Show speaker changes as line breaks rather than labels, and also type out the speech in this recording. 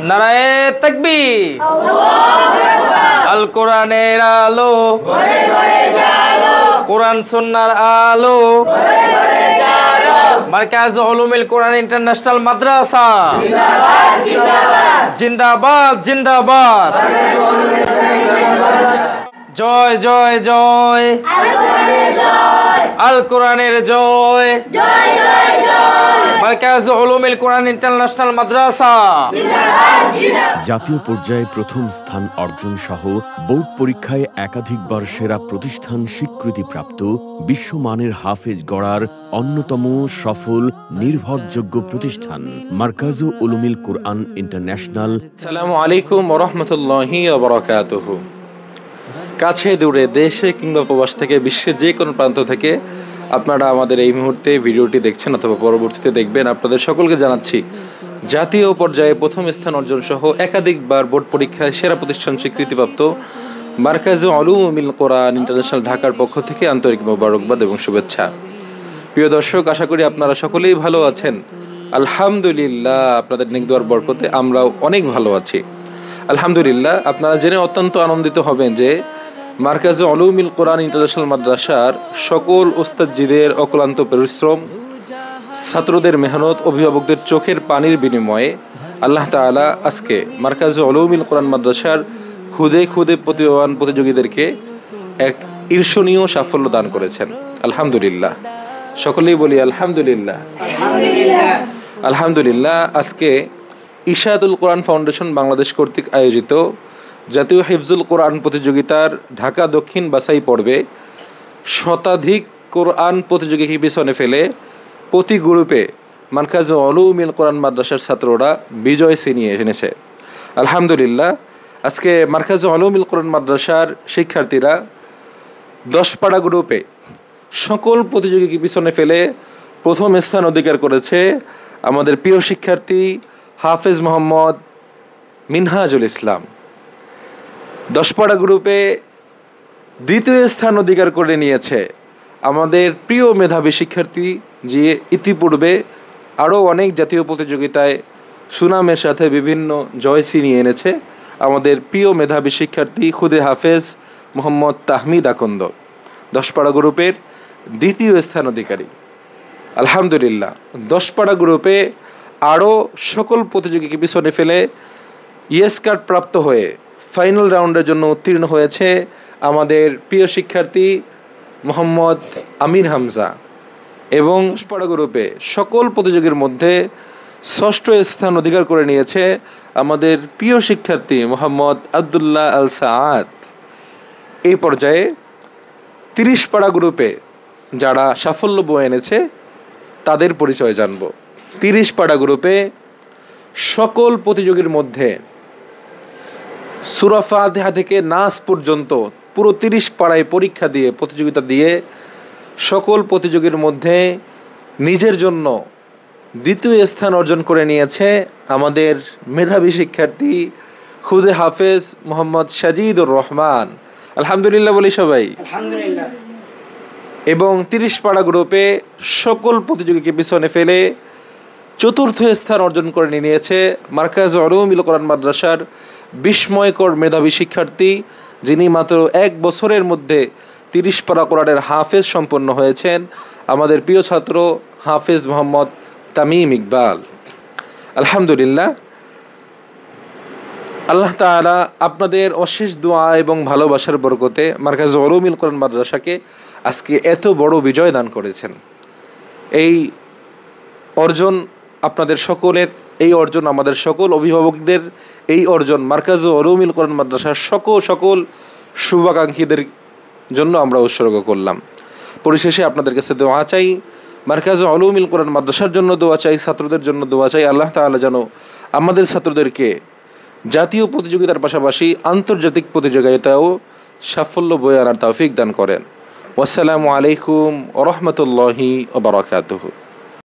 নারায়ে তাকবীর, আল কোরআনের আলো, কোরআন সুন্নাহর আলো, মারকাজ উলুমুল কোরআন ইন্টারন্যাশনাল মাদ্রাসা জিন্দাবাদ জিন্দাবাদ। জয় জয় জয়, আল কোরআনের জয়, মারকাজ উলুমুল কোরআন ইন্টারন্যাশনাল মাদ্রাসা।
জাতীয় পর্যায়ে প্রথম স্থান অর্জন সহ বোর্ড পরীক্ষায় একাধিকবার সেরা প্রতিষ্ঠান স্বীকৃতিপ্রাপ্ত বিশ্বমানের হাফেজ গড়ার অন্যতম সফল নির্ভরযোগ্য প্রতিষ্ঠান মারকাজ উলুমুল কোরআন ইন্টারন্যাশনাল।
আসসালামু আলাইকুম ওয়া রাহমাতুল্লাহি ওয়া বারাকাতুহু। কাছে দূরে দেশে কিংবা প্রবাস থেকে বিশ্বের যে কোনো প্রান্ত থেকে আপনারা আমাদের এই মুহূর্তে ভিডিওটি দেখছেন অথবা পরবর্তীতে দেখবেন, আপনাদের সকলকে জানাচ্ছি জাতীয় পর্যায়ে প্রথম স্থান অর্জন সহ একাধিকবার বোর্ড পরীক্ষায় সেরা প্রতিষ্ঠান স্বীকৃতিপ্রাপ্ত মারকাজ উলুমুল কোরআন ইন্টারন্যাশনাল ঢাকার পক্ষ থেকে আন্তরিক মোবারকবাদ এবং শুভেচ্ছা। প্রিয় দর্শক, আশা করি আপনারা সকলেই ভালো আছেন। আলহামদুলিল্লাহ, আপনাদের নেক দোয়ার বরকতে আমরাও অনেক ভালো আছি আলহামদুলিল্লাহ। আপনারা জেনে অত্যন্ত আনন্দিত হবেন যে মারকাজ উলুমুল কোরআন ইন্টারন্যাশনাল মাদ্রাসার সকল ওস্তাদজিদের অক্লান্ত পরিশ্রম, ছাত্রদের মেহনত, অভিভাবকদের চোখের পানির বিনিময়ে আল্লাহ তাআলা আজকে মারকাজ উলুমুল কোরআন মাদ্রাসার খুদে খুদে প্রতিভাবান প্রতিযোগীদেরকে এক ঈর্ষণীয় সাফল্য দান করেছেন আলহামদুলিল্লাহ। সকলেই বলি আলহামদুলিল্লাহ আলহামদুলিল্লাহ। আজকে ইশাআতুল কোরআন ফাউন্ডেশন বাংলাদেশ কর্তৃক আয়োজিত জাতীয় হিফজুল কোরআন প্রতিযোগিতার ঢাকা দক্ষিণ বাছাই পর্বে শতাধিক কোরআন প্রতিযোগীকে পিছনে ফেলে প্রতি গ্রুপে মারকাজ উলুমুল কোরআন মাদ্রাসার ছাত্ররা বিজয় ছিনিয়ে এনেছে আলহামদুলিল্লাহ। আজকে মারকাজ উলুমুল কোরআন মাদ্রাসার শিক্ষার্থীরা 10 পাড়া গ্রুপে সকল প্রতিযোগীকে পিছনে ফেলে প্রথম স্থান অধিকার করেছে আমাদের প্রিয় শিক্ষার্থী হাফেজ মোহাম্মদ মিনহাজুল ইসলাম। 10 পাড়া গ্রুপে দ্বিতীয় স্থান অধিকার করে নিয়েছে আমাদের প্রিয় মেধাবী শিক্ষার্থী, যে ইতিপূর্বে আরও অনেক জাতীয় প্রতিযোগিতায় সুনামের সাথে বিভিন্ন জয় ছিনিয়ে এনেছে আমাদের প্রিয় মেধাবী শিক্ষার্থী খুদে হাফেজ মোহাম্মদ তাহমিদ আকন্দ 10 পাড়া গ্রুপের দ্বিতীয় স্থান অধিকারী আলহামদুলিল্লাহ। 10 পাড়া গ্রুপে আরও সকল প্রতিযোগীকে পিছনে ফেলে ইয়েস কার্ড প্রাপ্ত হয়ে ফাইনাল রাউন্ডের জন্য উত্তীর্ণ হয়েছে আমাদের প্রিয় শিক্ষার্থী মোহাম্মদ আমির হামজা এবং 10 পাড়া গ্রুপে সকল প্রতিযোগীর মধ্যে 6ষ্ঠ স্থান অধিকার করে নিয়েছে আমাদের প্রিয় শিক্ষার্থী মোহাম্মদ আব্দুল্লাহ আল সাআদ। এই পর্যায়ে 30 পাড়া গ্রুপে যারা সাফল্য বয়ে এনেছে তাদের পরিচয় জানব। 30 পাড়া গ্রুপে সকল প্রতিযোগীর মধ্যে সূরা ফাতিহা থেকে নাস পর্যন্ত পুরো 30 পাড়ায় পরীক্ষা দিয়ে প্রতিযোগিতা দিয়ে সকল প্রতিযোগীর মধ্যে নিজের জন্য দ্বিতীয় স্থান অর্জন করে নিয়েছে আমাদের মেধাবী শিক্ষার্থী খুদে হাফেজ মোহাম্মদ সাজিদুর রহমান আলহামদুলিল্লাহ বলি সবাই আলহামদুলিল্লাহ। এবং 30 পাড়া গ্রুপে সকল প্রতিযোগীকে পিছনে ফেলে 4র্থ স্থান অর্জন করে নিয়েছে মারকাজ উলুমুল কোরআন মাদ্রাসার বিস্ময়কর মেধাবী শিক্ষার্থী, যিনি মাত্র 1 বছরের মধ্যে 30 পাড়া কোরআনের হাফেজ সম্পন্ন হয়েছেন আমাদের প্রিয় ছাত্র হাফেজ মোহাম্মদ তামিম ইকবাল আলহামদুলিল্লাহ। আল্লাহ তাআলা আপনাদের অশেষ দোয়া এবং ভালোবাসার বরকতে মারকাজ উলুমুল কোরআন মাদ্রাসাকে আজকে এত বড় বিজয় দান করেছেন। এই অর্জন আপনাদের সকলের, এই অর্জন আমাদের সকল অভিভাবকদের, এই অর্জন মারকাজ উলুমুল কোরআন মাদ্রাসার সকল শুভাকাঙ্ক্ষীদের জন্য আমরা উৎসর্গ করলাম। পরিশেষে আপনাদের কাছে দোয়া চাই, মারকাজ উলুমুল কোরআন মাদ্রাসার জন্য দোয়া চাই, ছাত্রদের জন্য দোয়া চাই। আল্লাহ তাআলা যেন আমাদের ছাত্রদেরকে জাতীয় প্রতিযোগিতার পাশাপাশি আন্তর্জাতিক প্রতিযোগিতায়ও সাফল্য বয়ে আনার তৌফিক দান করেন। ওয়াসসালামু আলাইকুম ওয়া রাহমাতুল্লাহি ওয়া বারাকাতুহু।